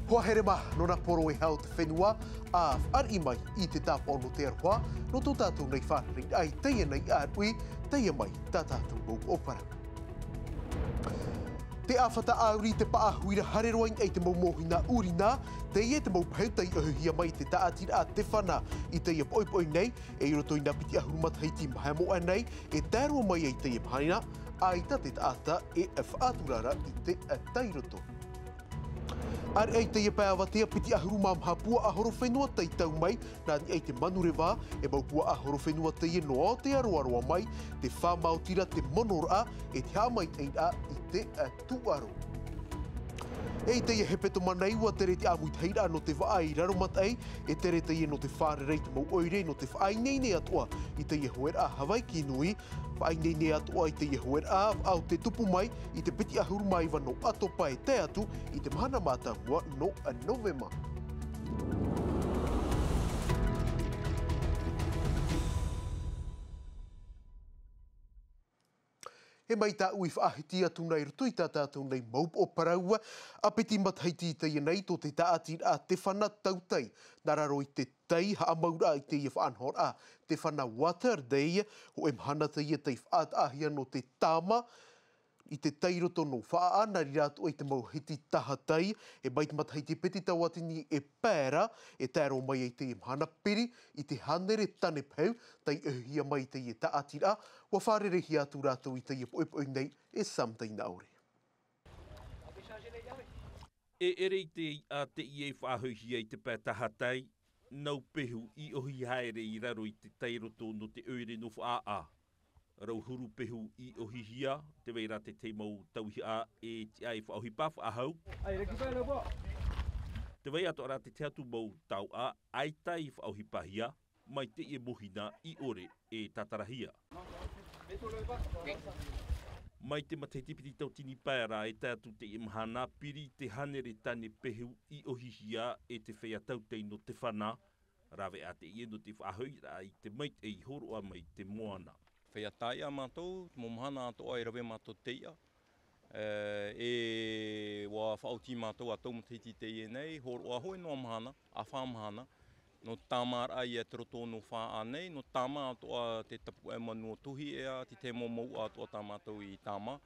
Hoa herema nona poro e hau te whenua a whari mai I te tāpō no te aroha no tō tātou nei whanari ai teia nei a ui teia mai tā tātou mou opara. Te awhata auri te paahuira hareroain ei te mau mohina urina teia te mau paheutai ahuhia mai te taatira a te whana I teia poipoi nei e roto ina piti ahurumata hei ti mahamo anei e tērua mai ei teia pahanina a ita te taata e whaaturara I te tairoto. Ar ei teia pāwatea piti ahuru mamhapua ahoro whenua tei tau mai nā ni ei te manurewa e maupua ahoro whenua teia noa te aroaroa mai te whamautira te monora e te hamai eira I te tuaro. Ei teia hepeto manei ua tere te amui teira no te waai raromatai e tere teia no te whārerei te mau oire no te whaainei atua I teia hoera a Hawaii ki nui whaainei atua I teia hoera a au te tupu mai I te piti ahuru mai wano ato pai te atu I te mahana mātahua no a Novema. He mai tā ui whaahiti atu nei rutui tā tātou nei maup o paraua, a peti mathaiti teia nei tō te tāati a te whana tautei. Nararo I te tei haamaura I teia whaanhor a te whana water day, ho e mhana teia tei whaatahia no te tāma, I te teiroto no whaanari rātu I te mau hiti tahatei, e mai te mathaiti peti tawatini e pēra, e tēro mai I te mhana piri, I te hanere tane pau, tei uhia mai te taatira, wa wharerehi atu rātu I te poipoi nei e samtei naure. E ere I te a te I e whahuhia I te pētahatei, nau pehu I ohi haere I raro I te teiroto no te ure no whaa. Rau huru pehu I ohihia, te weira te teimau tauhia e te ai whaohi paf ahau. Te wei ato ara te teatu mau tau a aitai whaohi pahia, mai te e mohina I ore e tatarahia. Mai te mateitipiti tau tini pēra e tātu te imhana piri te hanere tane pehu I ohihia e te whea tautei no te whana, rawe a te ieno te whahoira I te mait e I horoa mai te moana. Whea tai a mātou, mō mahana ato ai rawe mātou teia. E wā whaoti mātou a taumataiti teie nei, horoa hoi noa mahana, a whamahana. No tāmar ai e te roto no wha anei, no tāma ato a te tapu e manu o tuhi ea, te te momou ato a tā mātou I tāma.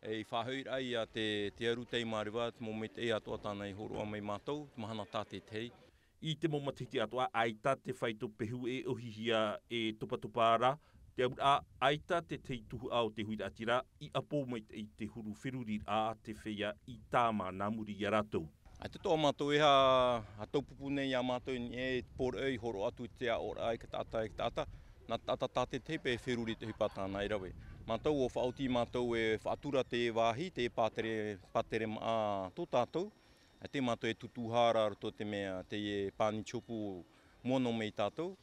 E whahoir ai a te aru tei mariwa, te momete e ato a tānei horoa mai mātou, mahana tā te tei. I te momatiti ato a aita te whaito pehu e ohihia e tupatupara, te aura aita te teituhu au te huida atira I apo mai te huru whiruri a te whea I tāma nā muri I ratou. Ai te toa mātou e ha taupupu nei a mātou ni e por ei horo atu te a ora ai ka tāta e ka tāta. Nā tāta tāte teipe e whiruri te hupatana I rawe. Mātou o whaoti mātou e whaatura te wāhi, te pātere a tō tātou. Ai te mātou e tutuhara roto te mea te e pāni chopu mono mei tātou.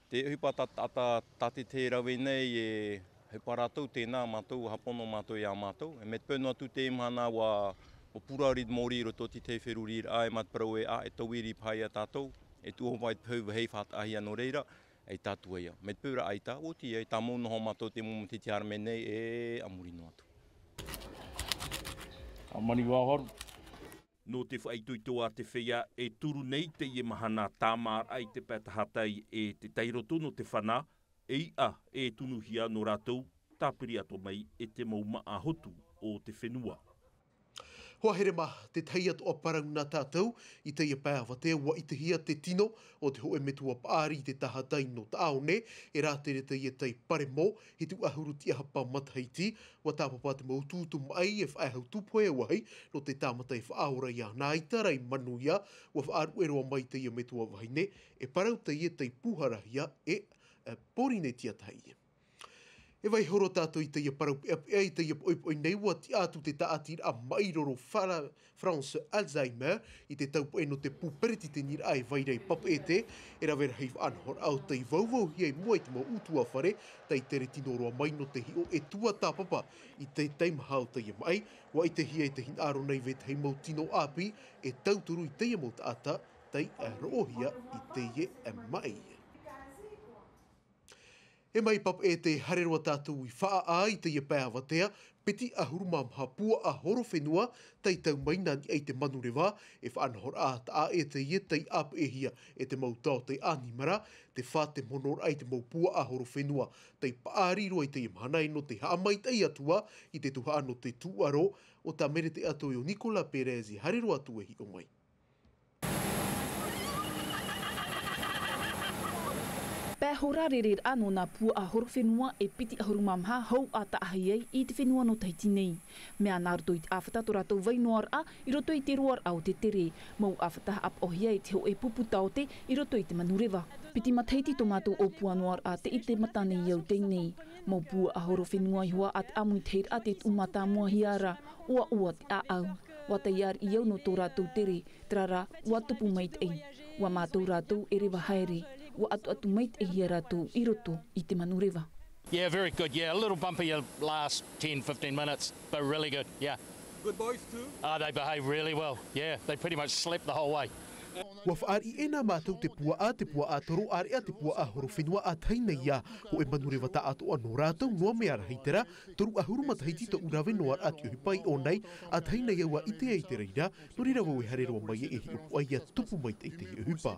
Te hupatata tate te rawe nei e huparatou tēnā mātou, hapono mātou I a mātou. E me te pēnu atu te imhana wa purari mōri roto ti te whiruri ai matparau e a e tauiri pai a tātou. E tuho pai te pau hei whaatahia no reira, e tātua ia. Me te pūra aita, o ti e tā mōnoho mātou te momatiti arame nei e amuri no atu. Amani wāhoru. No te whaituitoa te whea e turu nei te I mahana tāmar ai te pētahatai e te teiroto no te whana, e ia e tunuhia no rātou, tāpiri ato mai e te mauma ahotu o te whenua. Hoa herema te tei atu a parau nā tātou, I teia pāwatea ua I te hia te tino o te hoe metua pāri te tahatai no te aone, e rā tere teia tei pare mō, he tu ahuru ti ahapa mathaiti, wa tāpapa te mau tūtu mai e whaahau tupoe wahi, no te tāmatai whaaura ia nā itarai manu ia, wa whaaru eroa mai teia metua wahine, e parau teia tei puharahia e porine tia taia. E vai horo tātou I teia parau I teia poipoi nei ua ti atu te taatir a mairoro France Alzheimer I te taupo no te puperiti te nira ai vairei papete e rawera hei whanhor au tei vauvau hiei mua I te mau utua whare tei tere tinoroa mai no te hio e tua tāpapa I te teimahau teia mai wa I te hia I te hinaro nei ve te hei mau tino api e tauturu I teia mau taata tei rohia I teia mai. E mai pap e te hareroa tātou I whaa ai te ia pēa watea, peti ahuru mamha pua a horo whenua, tei tau maina ni ei te manurewa, e whaanahor a ta a e te ia tei ap e hia e te mau tau te animara, te wha te monor ai te mau pua a horo whenua, tei paariro i te imhanai no te haamait ei atua, I te tuha ano te tuaro, o ta mere te ato o Nicola Perez I hareroa atua hi o mai. Pēhora rerer anō nā pua a horo whenua e piti ahuru mamha hau a taahi ei I te whenua no Tahiti nei. Mea nā roto I te awhata tō rātou wainoar a I roto I te roar au te tere. Mau awhata ap ohia I te ho e pupu taote I roto I te manurewa. Piti mataiti tō mātou o pua noar a te I te matane iau teinei. Mau pua a horo whenua I hoa a te amui teir a te umata mua hiara. Ua te a au. Wa te iar I au no tō rātou tere. Trara, ua tupu mait ei. Wa mātou rātou e rewa haere. Wa atu mait e hia rātou I roto I te manurewa. Yeah, very good. Yeah, a little bumpy last 10, 15 minutes, but really good. Yeah. Good boys too? They behave really well. Yeah, they pretty much slept the whole way. Wa whaari e nā mātou te pua a toro are a te pua a horo whenua a taina ia, ho e manurewa ta ato anō rātou noa mea raheitera, toru ahuru matahiti to urawe noa a te uhipai o nei, a taina ia wa ite ei te reira, no rira wau e hareroa mai e hi upu ai a tupu mai te hi uhipa.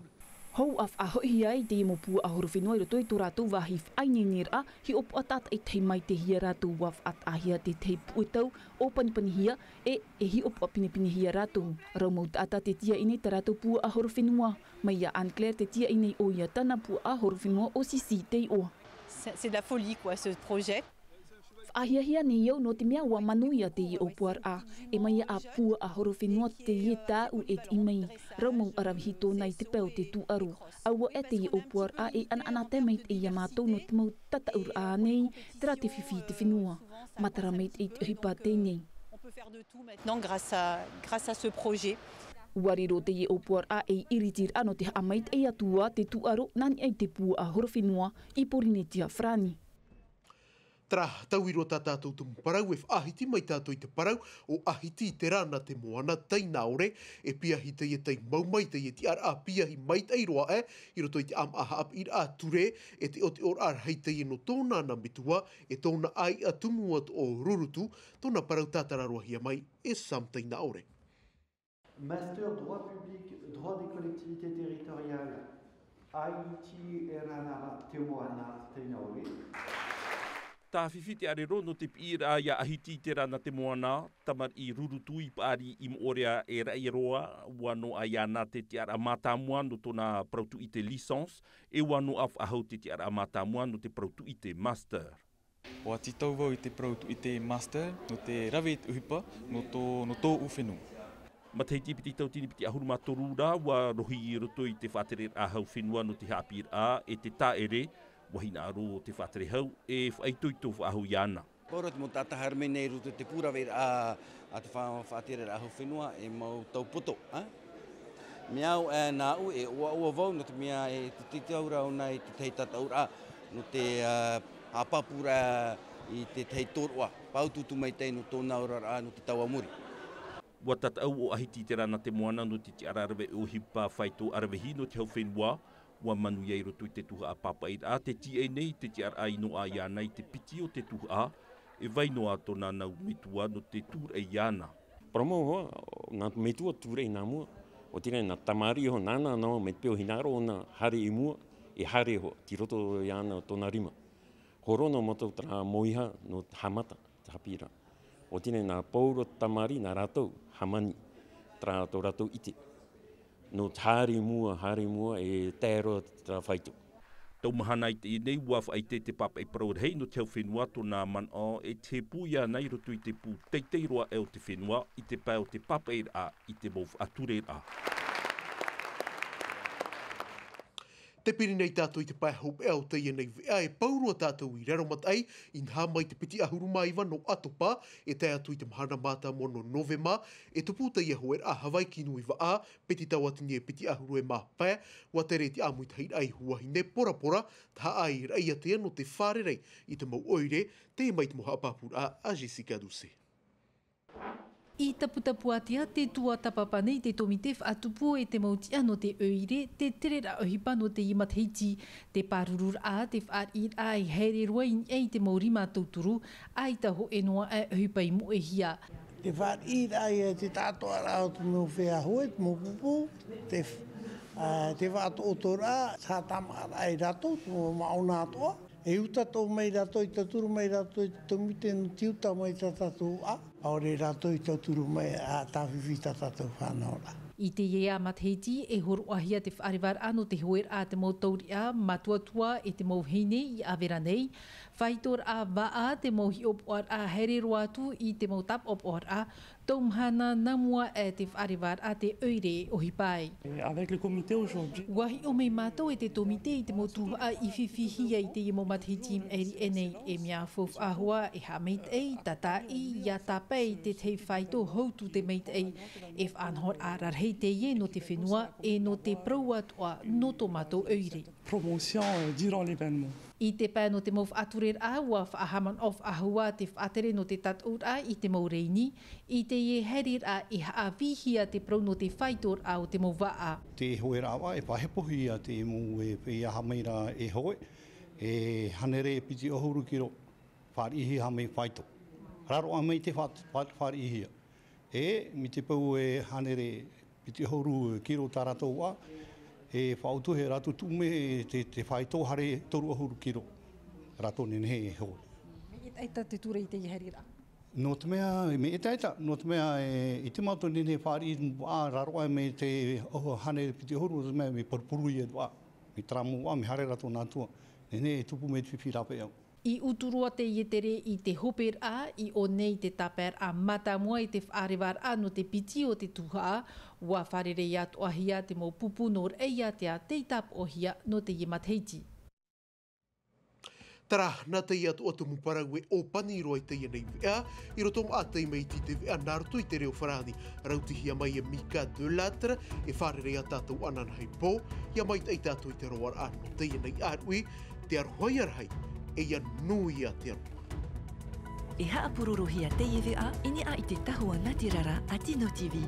Hou af a hoi ai te mo pua a horo whenua I roto I tō rātou wahif ainenir a hi opu atat I tei mai te hia rātou waf at ahia te tei puetau o panipani hia e hi opu apinipini hia rātou. Rau mau tata te tia ine ta rātou pua a horo whenua. Mai ia Anne Claire te tia ine o ia tana pua a horo whenua o sisi te oa. C'est de la folie quoi ce projet. Ahia ni iau no te mea ua manuia te I o puar a. E mai a pua a horo whenua te ie tā u e te imei. Rau mau arawihi tōna I te peo te tūaru. Aua e te I o puar a e ana te meit e ia mātou no te mau tataur a nei, te rā te whiwhi te whenua. Matara meit I te hipa tēnei. On peut faire de tout maintenant grâce à ce projet. Wariro te I o puar a e iritir ano te haamait e atua te tūaru nani ai te pua a horo whenua I Porinetia Frani. Tra tauiro tā tātou tumu parau e whaahiti mai tātou I te parau o ahiti I te rāna te moana tei naore e piahi te tei maumai te ti ar a piahi mai tei roa I roto I te am aha ap I a ture e te o te or ar hei te no tōna na mitua e tōna ai a tumuat o rurutu tōna parau tātara roa hia mai e sam tei naore. Master droit public, droit des collectivités territoriales, Haïti e rāna te moana tei naore. Tā whiwhi te are rono te pira ia ahiti te rana te moana, tamar I rurutu I paari I moorea e rai roa, wano a iana te te ara mātāmua no tōna prautu I te licence, e wano af ahau te te ara mātāmua no te prautu I te master. O ati tau wau I te prautu I te master, no te rawe I te uhipa, no tō uwhenua. Mataiti piti tau tini piti ahuru mātoru rā, wa rohi I roto I te whātere ahau whenua no te hapir a, e te tāere, wahina aro o te whātere hau, e whaitoito whaahu iana. Koro te mo tata harme nei ruto te pura ver a te whātere ahau whenua e mau tau poto. Miau nā u e ua vau no te mea e te titaura o nei te tei tataura, no te apapura I te tei torua, paututu mai tei no tōna ora no te tauamuri. Wa tatau o ahiti te rana te moana no te arawe o hipa whaito arawehi no te hau whenua, wa manu iei roto I te tuha a papaid a te tia nei te te arai no a iana I te piti o te tuha a e vai no a tona nau mitua no te tūr e iana. Promo hoa, ngā mitua tūr e nā mua. O tine nā tamari ho nāna nō me te peo hinaro o nā hare I mua e hare ho ti roto iana o tōna rima. Horono moto tra moiha no hamata, te hapira. O tine nā pauro tamari nā rātou hamani tra tō rātou ite. No hare mua e tēro tra whaitu. Tau mahana I te nei waf ai te papa I parau hei no te whenua tōna man o e te pūia nei roto I te pū teitei roa e o te whenua I te pau te papa I te mou ature a. Te piri nei tātou I te pai hop eo te ia nei vea e paurua tātou I raromat ai I nha mai te piti ahuru maiwa no atopa e te atu I te mahana māta mono novema e tupu te ia hoer a Hawaii ki nui wa a peti tau atini e piti ahuru e mā pē wa te reti amui te hei ai huahi ne pora ta ai reia te no te whārerei I te mau oire te mai te moha apapura a Jessica Duce. I taputapuatia te tua tapapa nei te tomite whaatupu e te mautia no te oire, te tere ra ohipa no te imatheiti, te parurur a te whaar a i heire rua in ei te maurima tauturu, ai taho e noa e ohipa i mo e hia. Te whaar ai te tātoa rao te mo whea hoe, te mo pupu, te whaato otora, sa tamara ai rato, te mo maona atoa. E uta tō mai rato i taturu mai rato i tomite no tiuta mai tatatu a. Aore rato i taturu mai a tāwhiwhi tatatu whanora. I te iea matheiti e horo ahia te whaarewar ano te hoer a te mautauri a matuatua e te mauhine i awera nei. Whaitor a waa te mauhi opoar a here roatu i te mautap opoar a. Taumhana namua e te whaarewar a te oire o hipai. Avec le comité aujourd'hui. Wahi o mei mātou e te tomite i te motu a i whiwhihia i te imo matheiti eri enei e mea fof ahua e ha meit ei, tata i, ia tāpei te te whaito houtu te meit ei. E whanhor a rarhei te ie no te whenua e no te prauatoa no tō mātou oire. Promotion durant l'événement. I te pā no te mau whaaturer a ua whaahaman of ahua te whaatere no te tataur a i te mau reini. I te ie herir a i haawihia te prau no te whaitor a o te mau waa. Te hoe rawa e pahepohi a te mu e pia hameira e hoe. E hanere e piti ohuru kiro whaarihi hamei whaito. Raro a mei te whaarihia. E mi te pau e hanere piti ohuru kiro taratou a. E whautuhe rato tume te whaito hare toru ahuru kiro. Rato nene e hoe. Me eita te ture i te iherira? No te mea, me eita. No te mea i te mato nene whaari a raroa me te hane piti ahuru, te mea me parpuru i e dua. Me tramu a me hare rato nātua. Nene e tupu me te whiwhirape au. I uturua te ietere i te hoper a, i o nei te taper a matamua i te whaarewar a no te piti o te tuha, ua wharere i atu ahia te mau pupu nor eia te a te tap ohia no te iematheiti. Tara, nā tei atu o te muparau e o pani roa i teia nei vea, i rotom a tei mei ti te vea naruto i te reo wharani, rautihia mai e Mika de Latre, e wharere a tātou anana hei pō, ia mai tei tātou i te roar ano teia nei arui, te arohoi arhai, e ia nui a te aroa. E haapurorohi a teie vea, ini a i te tahua Ngāti Rara a Tino TV.